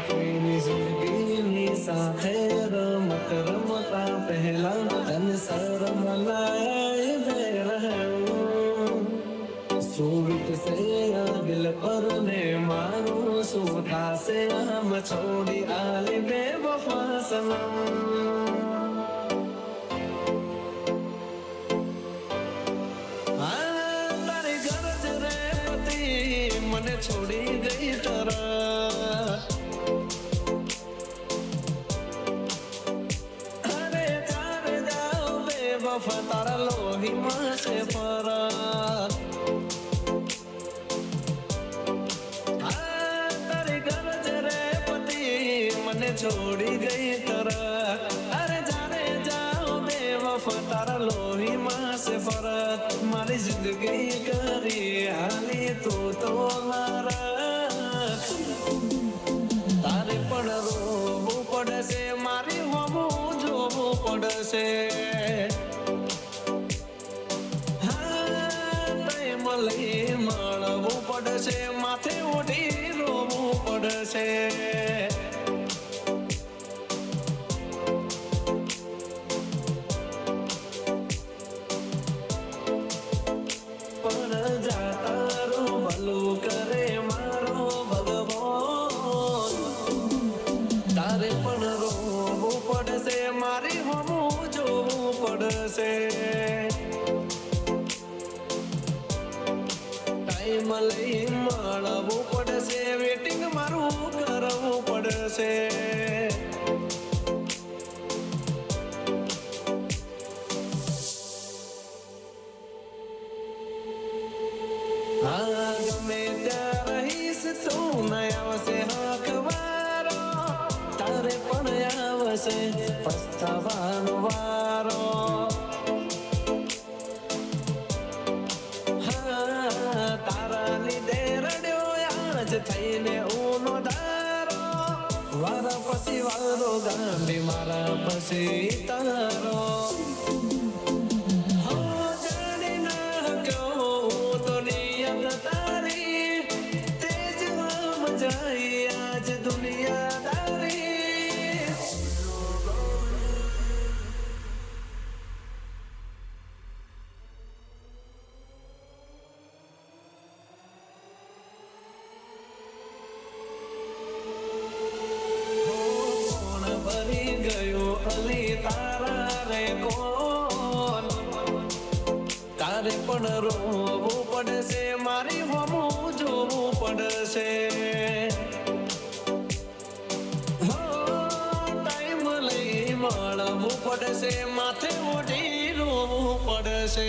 કોઈની જિંદગીની સાથે રમત રમતા પહેલા તન શરમ લાય બે રહ્યું શું વીતશે આ દિલ પર ને મારું શું થાશે આમ છોડી આલે બે વફા સનમ મને છોડી ગઈ તરત અરે ચારે જાઓ બેવફા તારા લોહીમાં છે પરત તારી ગરજ રે પતિ મને છોડી ગઈ તરત અરે ચારે જાઓ બેવફા તારા લોહીમાં છે પરત મારી જિંદગી કરી હાલી તું તો મારા તારે પણ રોવું પડશે મારી હોવું જોવું પડશે લઈ મળવું પડશે માથે ઓઢી રોવું પડશે પણ જાતારું ભલું કરે મારો ભગવાન તારે પણ રોવું પડશે મારી હોવું જોવું પડશે ટાઈમ લઈ મળવું પડશે વેટિંગ મારું કરવું પડશે ગમે ત્યાં રહીશ તું ન આવશે હકવારો તારે પણ આવશે પસ્તાવાનો વારો તારા લીધે રડ્યો આજ થઈને ઊનો ધારો વારા પછી વારો ગાંડી મારા પછી તારો आज दुनियादारी कौन भरी गयो अली तारा रे कौन तारे पण रोवू पड़से मारी होमू जोवू पड़से મળવું પડશે માથે ઓઢી રોવું પડશે